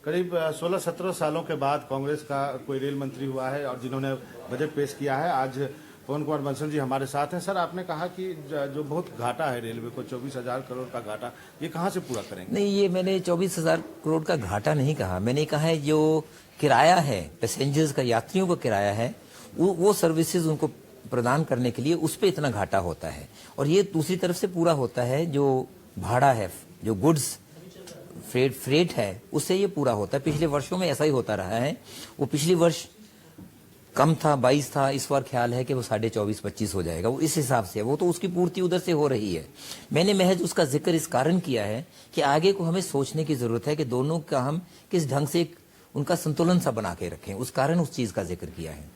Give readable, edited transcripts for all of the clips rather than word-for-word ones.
करीब 16-17 सालों के बाद कांग्रेस का कोई रेल मंत्री हुआ है और जिन्होंने बजट पेश किया है। आज पवन कुमार बंसल जी हमारे साथ हैं। सर, आपने कहा कि जो बहुत घाटा है रेलवे को, 24,000 करोड़ का घाटा, ये कहाँ से पूरा करेंगे? नहीं, ये मैंने 24,000 करोड़ का घाटा नहीं कहा। मैंने कहा है जो किराया है, पैसेंजर्स का, यात्रियों का किराया है, वो सर्विसेज उनको प्रदान करने के लिए उस पर इतना घाटा होता है। और ये दूसरी तरफ से पूरा होता है जो भाड़ा है, जो गुड्स फ्रेट है, उससे ये पूरा होता है। पिछले वर्षों में ऐसा ही होता रहा है। वो पिछले वर्ष कम था, 22 था, इस बार ख्याल है कि वो 24.5-25 हो जाएगा। वो इस हिसाब से, वो तो उसकी पूर्ति उधर से हो रही है। मैंने महज उसका जिक्र इस कारण किया है कि आगे को हमें सोचने की जरूरत है कि दोनों का हम किस ढंग से उनका संतुलन सा बना के रखें। उस कारण उस चीज का जिक्र किया है।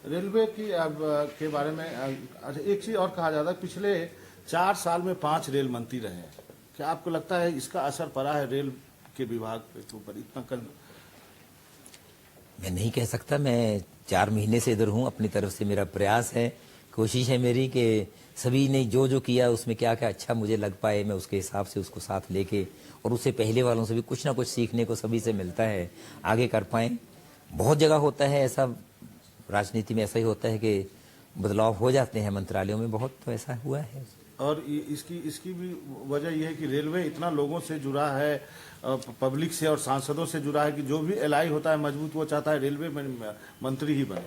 रेलवे की अब के बारे में एक चीज और कहा जाता है, पिछले 4 साल में 5 रेल मंत्री रहे हैं। क्या आपको लगता है इसका असर पड़ा है रेल के विभाग के ऊपर इतना? मैं नहीं कह सकता। मैं 4 महीने से इधर हूं। अपनी तरफ से मेरा प्रयास है, कोशिश है मेरी कि सभी ने जो जो किया उसमें क्या क्या अच्छा मुझे लग पाए, मैं उसके हिसाब से उसको साथ लेके, और उससे पहले वालों से भी कुछ ना कुछ सीखने को सभी से मिलता है, आगे कर पाए। बहुत जगह होता है ऐसा, राजनीति में ऐसा ही होता है कि बदलाव हो जाते हैं मंत्रालयों में, बहुत तो ऐसा हुआ है। और इसकी भी वजह यह है कि रेलवे इतना लोगों से जुड़ा है, पब्लिक से और सांसदों से जुड़ा है कि जो भी एलआई होता है मजबूत, वो चाहता है रेलवे मंत्री ही बने।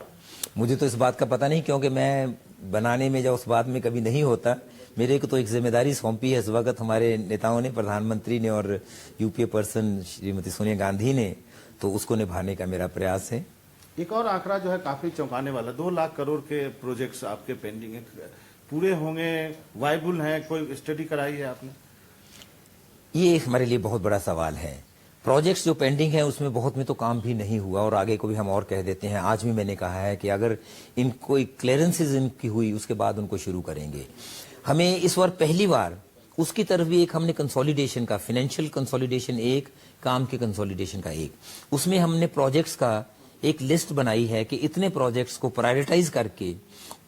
मुझे तो इस बात का पता नहीं, क्योंकि मैं बनाने में या उस बात में कभी नहीं होता। मेरे को तो एक जिम्मेदारी सौंपी है इस वक्त हमारे नेताओं ने, प्रधानमंत्री ने और यूपीए पर्सन श्रीमती सोनिया गांधी ने, तो उसको निभाने का मेरा प्रयास है। एक और आंकड़ा जो है काफी चौंकाने वाला, 2 लाख करोड़ के प्रोजेक्ट्स आपके पेंडिंग है, पूरे होंगे, वायबल हैं? कोई स्टडी कराई है आपने? ये हमारे लिए बहुत बड़ा सवाल है। प्रोजेक्ट्स जो पेंडिंग है उसमें बहुत में तो काम भी नहीं हुआ, और आगे को भी हम और कह देते हैं। आज भी मैंने कहा है कि अगर इनको क्लियरेंसेज इनकी हुई उसके बाद उनको शुरू करेंगे। हमें इस बार पहली बार उसकी तरफ भी एक हमने कंसोलिडेशन का, फाइनेंशियल कंसोलिडेशन एक, काम के कंसोलिडेशन का एक, उसमें हमने प्रोजेक्ट्स का एक लिस्ट बनाई है कि इतने प्रोजेक्ट्स को प्रायोरिटाइज करके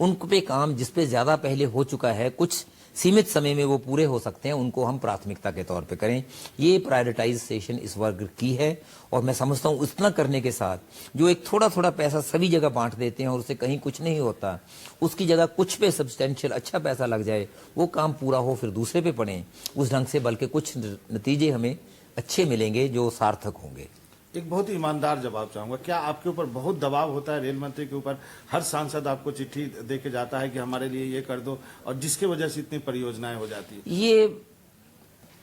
उन पे काम जिस पे ज्यादा पहले हो चुका है, कुछ सीमित समय में वो पूरे हो सकते हैं, उनको हम प्राथमिकता के तौर पे करें। ये प्रायोरिटाइजेशन इस वर्ग की है। और मैं समझता हूँ उतना करने के साथ जो एक थोड़ा थोड़ा पैसा सभी जगह बांट देते हैं और उससे कहीं कुछ नहीं होता, उसकी जगह कुछ पे सब्सटेंशियल अच्छा पैसा लग जाए, वो काम पूरा हो, फिर दूसरे पे पड़े, उस ढंग से बल्कि कुछ नतीजे हमें अच्छे मिलेंगे जो सार्थक होंगे। एक बहुत ही ईमानदार जवाब चाहूंगा, क्या आपके ऊपर बहुत दबाव होता है रेल मंत्री के ऊपर? हर सांसद आपको चिट्ठी दे के जाता है कि हमारे लिए ये कर दो, और जिसके वजह से इतनी परियोजनाएं हो जाती है? ये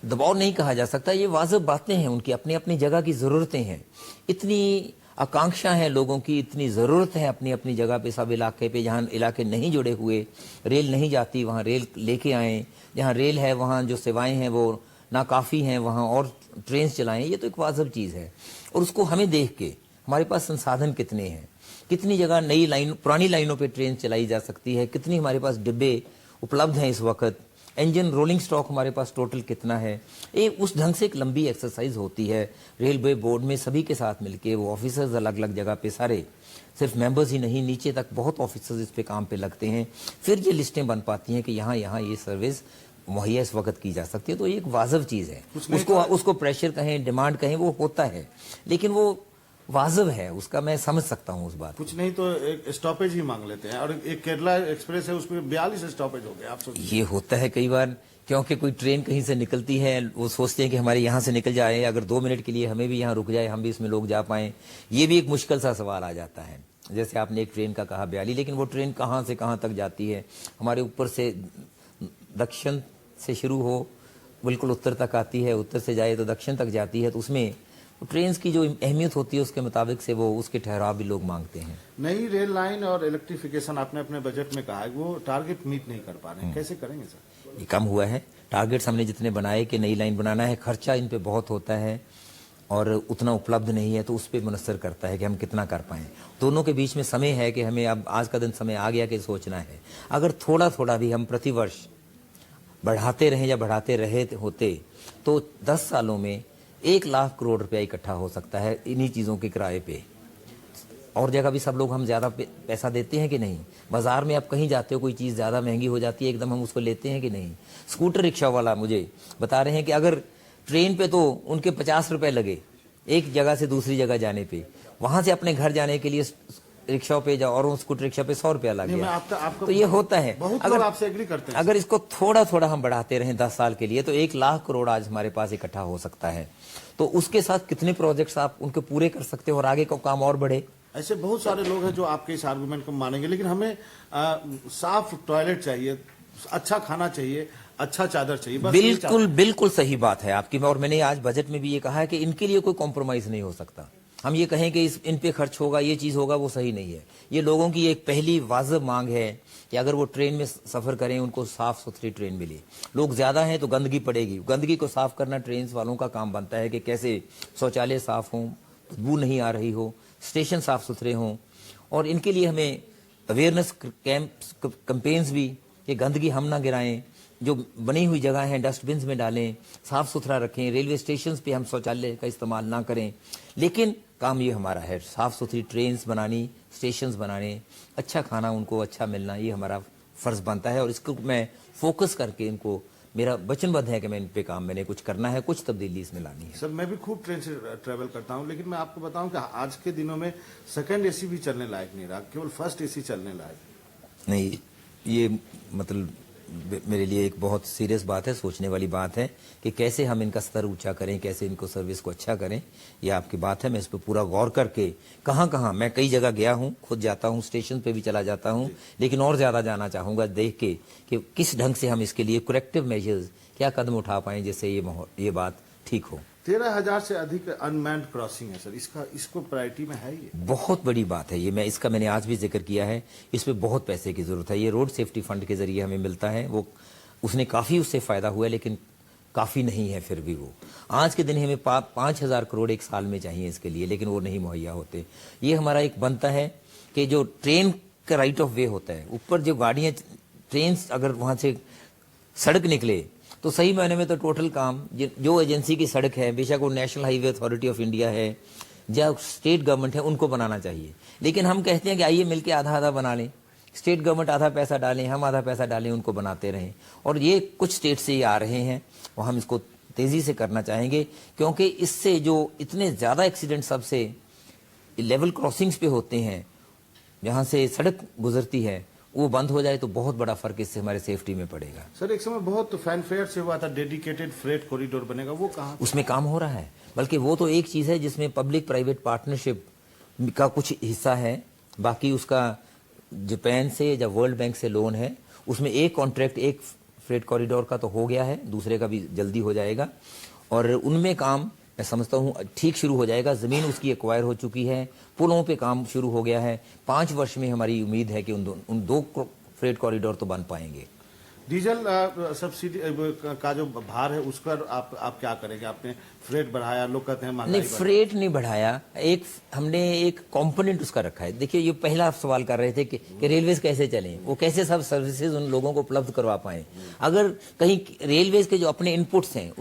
दबाव नहीं कहा जा सकता, ये वाजिब बातें हैं, उनकी अपनी अपनी जगह की जरूरतें हैं। इतनी आकांक्षा है लोगों की, इतनी जरूरत है अपनी अपनी जगह पे, सब इलाके पे। जहां इलाके नहीं जुड़े हुए, रेल नहीं जाती, वहां रेल लेके आए। जहां रेल है वहां जो सेवाएं हैं वो नाकाफी हैं, वहां और ट्रेन चलाएं। ये तो एक वाजिब चीज है। और उसको हमें देख के हमारे पास संसाधन कितने हैं, कितनी जगह नई लाइन, पुरानी लाइनों पे ट्रेन चलाई जा सकती है, कितनी हमारे पास डिब्बे उपलब्ध हैं इस वक्त, इंजन रोलिंग स्टॉक हमारे पास टोटल कितना है। उस ढंग से एक लंबी एक्सरसाइज होती है रेलवे बोर्ड में, सभी के साथ मिलके। वो ऑफिसर्स अलग अलग जगह पे, सारे सिर्फ मेंबर्स ही नहीं, नीचे तक बहुत ऑफिसर्स इस पे काम पे लगते हैं। फिर ये लिस्टें बन पाती हैं कि यहाँ यहाँ ये सर्विस मुहैया इस वक्त की जा सकती है। तो एक वाजिब चीज है, उसको प्रेशर कहें, डिमांड कहें, वो होता है, लेकिन वो वाजिब है, उसका मैं समझ सकता हूँ उस बात। कुछ नहीं तो एक स्टॉपेज ही मांग लेते हैं। और एक केरला एक्सप्रेस है, उसमें 42 स्टॉपेज हो गए। आप सोचिए, ये होता है कई बार, क्योंकि कोई ट्रेन कहीं से निकलती है, वो सोचते हैं कि हमारे यहाँ से निकल जाए, अगर 2 मिनट के लिए हमें भी यहाँ रुक जाए, हम भी इसमें लोग जा पाए। ये भी एक मुश्किल सा सवाल आ जाता है। जैसे आपने एक ट्रेन का कहा 42, लेकिन वो ट्रेन कहाँ से कहाँ तक जाती है? हमारे ऊपर से दक्षिण से शुरू हो, बिल्कुल उत्तर तक आती है, उत्तर से जाए तो दक्षिण तक जाती है। तो उसमें ट्रेन की जो अहमियत होती है उसके मुताबिक से वो उसके ठहराव भी लोग मांगते हैं। नई रेल लाइन और इलेक्ट्रिफिकेशन आपने अपने बजट में कहा है, वो टारगेट मीट नहीं कर पा रहे हैं, कैसे करेंगे सर? ये कम हुआ है। टारगेट्स हमने जितने बनाए कि नई लाइन बनाना है, खर्चा इन पे बहुत होता है और उतना उपलब्ध नहीं है, तो उस पर मुनसर करता है कि हम कितना कर पाएं। दोनों के बीच में समय है कि हमें अब आज का दिन समय आ गया कि सोचना है। अगर थोड़ा थोड़ा भी हम प्रतिवर्ष बढ़ाते रहे या बढ़ाते रहे होते तो 10 सालों में 1 लाख करोड़ रुपया इकट्ठा हो सकता है इन्हीं चीज़ों के किराए पे। और जगह भी सब लोग हम ज़्यादा पैसा देते हैं कि नहीं? बाजार में आप कहीं जाते हो, कोई चीज़ ज़्यादा महंगी हो जाती है, एकदम हम उसको लेते हैं कि नहीं? स्कूटर रिक्शा वाला मुझे बता रहे हैं कि अगर ट्रेन पे तो उनके 50 रुपए लगे एक जगह से दूसरी जगह जाने पे, वहां से अपने घर जाने के लिए रिक्शा पे जाओ और स्कूटर रिक्शा पे 100 रुपया लग गया। आपका तो ये होता है। बहुत लोग आपसे एग्री करते हैं। अगर इसको थोड़ा थोड़ा हम बढ़ाते रहें 10 साल के लिए, तो 1 लाख करोड़ आज हमारे पास इकट्ठा हो सकता है। तो उसके साथ कितने प्रोजेक्ट्स आप उनके पूरे कर सकते हो और आगे का काम और बढ़े। ऐसे बहुत सारे लोग हैं जो आपके इस आर्गुमेंट को मानेंगे, लेकिन हमें साफ टॉयलेट चाहिए, अच्छा खाना चाहिए, अच्छा चादर चाहिए, बस बिल्कुल बिल्कुल सही बात है आपकी। और मैंने आज बजट में भी ये कहा है कि इनके लिए कोई कॉम्प्रोमाइज नहीं हो सकता। हम ये कहें कि इन पे खर्च होगा, ये चीज होगा, वो सही नहीं है। ये लोगों की एक पहली वाजिब मांग है कि अगर वो ट्रेन में सफर करें, उनको साफ सुथरी ट्रेन मिले। लोग ज्यादा हैं तो गंदगी पड़ेगी, गंदगी को साफ करना ट्रेन वालों का काम बनता है कि कैसे शौचालय साफ हों, बदबू नहीं आ रही हो, स्टेशन साफ सुथरे हों। और इनके लिए हमें अवेयरनेस कैंपेन्स भी, कि गंदगी हम ना गिराएं, जो बनी हुई जगह हैं डस्टबिन में डालें, साफ सुथरा रखें। रेलवे स्टेशन पे हम शौचालय का इस्तेमाल ना करें। लेकिन काम ये हमारा है, साफ सुथरी ट्रेन बनानी, स्टेशन बनाने, अच्छा खाना उनको अच्छा मिलना, ये हमारा फर्ज बनता है। और इसको मैं फोकस करके इनको, मेरा वचनबद्ध है कि मैं इन पे काम, मैंने कुछ करना है, कुछ तब्दीली इसमें लानी है। सर मैं भी खूब ट्रेन से ट्रेवल करता हूं, लेकिन मैं आपको बताऊं कि आज के दिनों में सेकंड एसी भी चलने लायक नहीं रहा, केवल फर्स्ट एसी चलने लायक। नहीं, ये मतलब मेरे लिए एक बहुत सीरियस बात है, सोचने वाली बात है कि कैसे हम इनका स्तर ऊंचा करें, कैसे इनको सर्विस को अच्छा करें। ये आपकी बात है, मैं इस पर पूरा गौर करके कहाँ मैं कई जगह गया हूँ, खुद जाता हूँ, स्टेशन पे भी चला जाता हूँ, लेकिन और ज्यादा जाना चाहूंगा, देख के कि किस ढंग से हम इसके लिए करेक्टिव मेजर्स, क्या कदम उठा पाए जिससे ये बात ठीक हो। 13,000 से अधिक अनमैन्ड क्रॉसिंग है सर, इसको प्रायोरिटी में है ये? बहुत बड़ी बात है ये, मैंने आज भी जिक्र किया है। इस पे बहुत पैसे की जरूरत है। ये रोड सेफ्टी फंड के जरिए हमें मिलता है, वो उसने काफी उससे फायदा हुआ है, लेकिन काफी नहीं है फिर भी। वो आज के दिन हमें 5,000 करोड़ एक साल में चाहिए इसके लिए, लेकिन वो नहीं मुहैया होते। ये हमारा एक बनता है कि जो ट्रेन का राइट ऑफ वे होता है, ऊपर जो गाड़ियां, ट्रेन अगर वहां से सड़क निकले तो सही मायने में तो टोटल काम जो एजेंसी की सड़क है, बेशक वो national highway authority of India है या स्टेट गवर्नमेंट है, उनको बनाना चाहिए। लेकिन हम कहते हैं कि आइए मिलके आधा आधा बना लें, स्टेट गवर्नमेंट आधा पैसा डालें, हम आधा पैसा डालें, उनको बनाते रहें। और ये कुछ स्टेट से ये आ रहे हैं और हम इसको तेजी से करना चाहेंगे, क्योंकि इससे जो इतने ज्यादा एक्सीडेंट सबसे लेवल क्रॉसिंग्स पे होते हैं, जहां से सड़क गुजरती है, वो बंद हो जाए तो बहुत बड़ा फर्क इससे हमारे सेफ्टी में पड़ेगा। सर एक समय बहुत फैनफेयर से हुआ था, डेडिकेटेड फ्रेट कॉरिडोर बनेगा, वो कहाँ? उसमें काम हो रहा है, बल्कि वो तो एक चीज है जिसमें पब्लिक प्राइवेट पार्टनरशिप का कुछ हिस्सा है, बाकी उसका जापान से या वर्ल्ड बैंक से लोन है। उसमें एक कॉन्ट्रैक्ट, एक फ्रेट कॉरिडोर का तो हो गया है, दूसरे का भी जल्दी हो जाएगा। और उनमें काम मैं समझता हूँ ठीक शुरू हो जाएगा। जमीन उसकी एक्वायर हो चुकी है, पुलों पे काम शुरू हो गया है। 5 वर्ष में हमारी उम्मीद है कि उन दो फ्रेट कॉरिडोर तो बन पाएंगे। डीजल सब्सिडी का जो भार है उस पर आप क्या करेंगे? आपने फ्रेट बढ़ाया, लोग कहते हैं महंगाई नहीं, फ्रेट नहीं बढ़ाया, हमने एक कंपोनेंट उसका रखा है। देखिए, ये पहला आप सवाल कर रहे थे कि रेलवेज कैसे चलें, वो कैसे सब सर्विसेज उन लोगों को उपलब्ध करवा पाए। अगर कहीं रेलवेज के जो अपने इनपुट्स हैं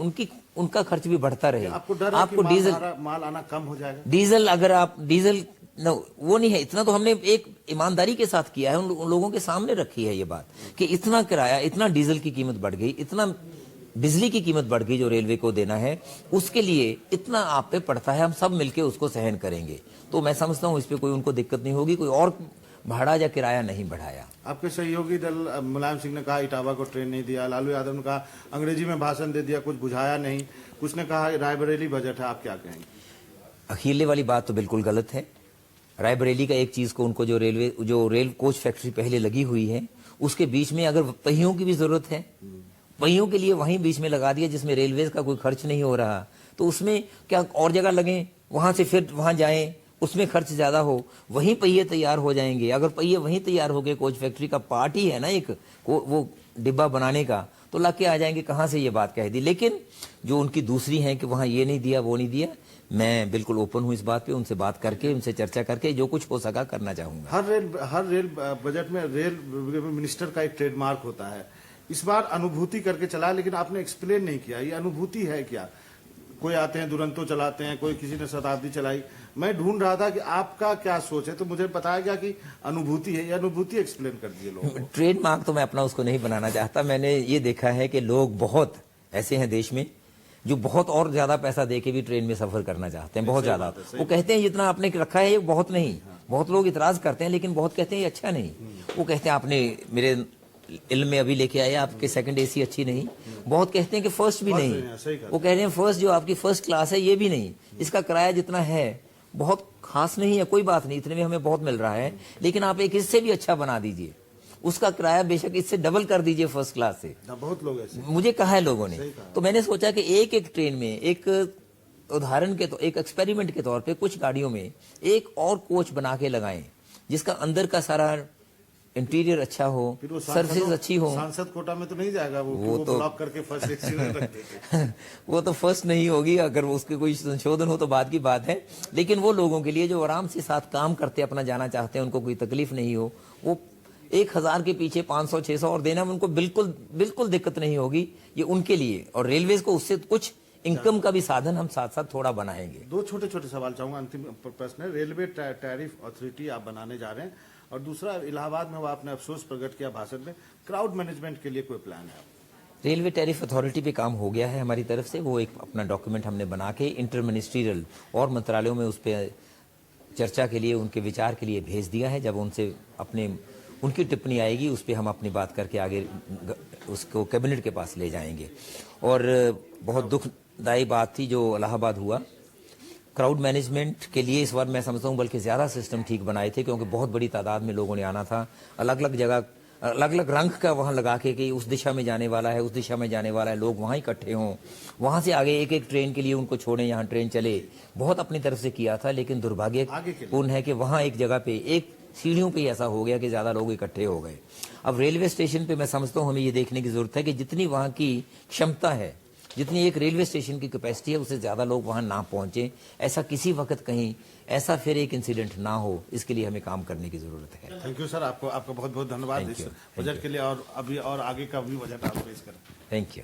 उनका खर्च भी बढ़ता रहे, आपको डीजल माल आना कम हो जाएगा। डीजल अगर आप डीजल वो नहीं है, इतना तो हमने एक ईमानदारी के साथ किया है, उन लोगों के सामने रखी है ये बात कि इतना किराया, इतना डीजल की कीमत बढ़ गई, इतना बिजली की कीमत बढ़ गई जो रेलवे को देना है, उसके लिए इतना आप पे पड़ता है, हम सब मिलके उसको सहन करेंगे। तो मैं समझता हूँ इस पे कोई उनको दिक्कत नहीं होगी, कोई और भाड़ा या किराया नहीं बढ़ाया। आपके सहयोगी दल मुलायम सिंह ने कहा इटावा को ट्रेन नहीं दिया, लालू यादव ने कहा अंग्रेजी में भाषण दे दिया, कुछ बुझाया नहीं, कुछ ने कहा रायबरेली बजट है, आप क्या कहेंगे? अखीले वाली बात तो बिल्कुल गलत है। रायबरेली का एक चीज को, उनको जो रेल कोच फैक्ट्री पहले लगी हुई है, उसके बीच में अगर पहियों की भी जरूरत है, पहियों के लिए वहीं बीच में लगा दिया जिसमें रेलवेज का कोई खर्च नहीं हो रहा, तो उसमें क्या और जगह लगे, वहां से फिर वहां जाएं, उसमें खर्च ज्यादा हो, वहीं पहिए तैयार हो जाएंगे। अगर पहिए वहीं तैयार हो गए, कोच फैक्ट्री का पार्ट ही है ना एक वो डिब्बा बनाने का, तो लाके आ जाएंगे। कहां से ये बात कह दी। लेकिन जो उनकी दूसरी है कि वहां ये नहीं दिया, वो नहीं दिया, मैं बिल्कुल ओपन हूं इस बात पे, उनसे बात करके, उनसे चर्चा करके जो कुछ हो सका करना चाहूंगा। हर रेल बजट में रेल मिनिस्टर का एक ट्रेडमार्क होता है। इस बार अनुभूति करके चला, लेकिन आपने एक्सप्लेन नहीं किया ये अनुभूति है क्या। कोई आते हैं दुरंतो चलाते हैं, कोई किसी ने शताब्दी चलाई। मैं ढूंढ रहा था कि आपका क्या सोच है, तो मुझे बताया गया कि अनुभूति है। ये अनुभूति एक्सप्लेन कर दिए लोगों को। ट्रेडमार्क तो मैं अपना उसको नहीं बनाना चाहता। मैंने ये देखा है कि लोग बहुत ऐसे हैं देश में जो बहुत और ज्यादा पैसा दे के भी ट्रेन में सफर करना चाहते हैं, बहुत ज्यादा। वो कहते हैं जितना आपने रखा है ये बहुत नहीं। बहुत लोग इतराज करते हैं, लेकिन बहुत कहते हैं ये अच्छा नहीं। वो कहते हैं आपने मेरे इल्म में अभी लेके आए आपके सेकंड एसी अच्छी नहीं। बहुत कहते हैं कि फर्स्ट भी नहीं। वो कह रहे हैं फर्स्ट जो आपकी फर्स्ट क्लास है ये भी नहीं, इसका किराया जितना है बहुत खास नहीं है। कोई बात नहीं, इतने में हमें बहुत मिल रहा है, लेकिन आप एक इससे भी अच्छा बना दीजिए, उसका किराया बेशक इससे डबल कर दीजिए फर्स्ट क्लास से। बहुत लोग ऐसे मुझे कहा है लोगों ने। तो मैंने सोचा कि एक एक ट्रेन में एक उदाहरण के तो एक एक्सपेरिमेंट के तौर पे कुछ गाड़ियों में एक और कोच बना के लगाएं, जिसका अंदर का सारा इंटीरियर अच्छा हो, सर्विस अच्छी हो। सांसद कोटा में तो नहीं जाएगा वो तो ब्लॉक करके फर्स्ट एसी में रख देते। वो तो फर्स्ट नहीं होगी, अगर उसके कोई संशोधन हो तो बात की बात है। लेकिन वो लोगों के लिए जो आराम से साथ काम करते अपना जाना चाहते हैं, उनको कोई तकलीफ नहीं हो, वो 1000 के पीछे 500-600 और देना उनको बिल्कुल बिल्कुल दिक्कत नहीं होगी। ये उनके लिए, और रेलवेज को उससे कुछ इनकम का भी साधन हम साथ साथ थोड़ा बनाएंगे। दो छोटे छोटे सवाल चाहूंगा, अंतिम प्रश्न है। रेलवे टैरिफ अथॉरिटी आप बनाने जा रहे हैं, और दूसरा इलाहाबाद में वो आपने अफसोस प्रकट किया भाषण में, क्राउड मैनेजमेंट के लिए कोई प्लान है? रेलवे टैरिफ अथॉरिटी पे काम हो गया है हमारी तरफ से। वो एक अपना डॉक्यूमेंट हमने बना के इंटर मिनिस्ट्रियल और मंत्रालयों में उस पर चर्चा के लिए, उनके विचार के लिए भेज दिया है। जब उनसे उनकी टिप्पणी आएगी उस पर हम अपनी बात करके आगे उसको कैबिनेट के पास ले जाएंगे। और बहुत दुखदायी बात थी जो इलाहाबाद हुआ। क्राउड मैनेजमेंट के लिए इस बार मैं समझता हूँ बल्कि ज्यादा सिस्टम ठीक बनाए थे, क्योंकि बहुत बड़ी तादाद में लोगों ने आना था। अलग अलग जगह अलग अलग रंग का वहां लगा के कि उस दिशा में जाने वाला है, उस दिशा में जाने वाला है, लोग वहां इकट्ठे हों, वहां से आगे एक एक ट्रेन के लिए उनको छोड़ें, यहाँ ट्रेन चले। बहुत अपनी तरफ से किया था, लेकिन दुर्भाग्यपूर्ण है कि वहां एक जगह पे एक सीढ़ियों पे ऐसा हो गया कि ज्यादा लोग इकट्ठे हो गए। अब रेलवे स्टेशन पे मैं समझता हूँ हमें ये देखने की जरूरत है कि जितनी वहां की क्षमता है, जितनी एक रेलवे स्टेशन की कैपेसिटी है, उससे ज्यादा लोग वहां ना पहुंचे। ऐसा किसी वक्त कहीं ऐसा फिर एक इंसिडेंट ना हो, इसके लिए हमें काम करने की जरूरत है। थैंक यू सर, आपका बहुत बहुत धन्यवाद इस बजट के लिए, और अभी और आगे का भी बजट आप पेश करें। Thank you.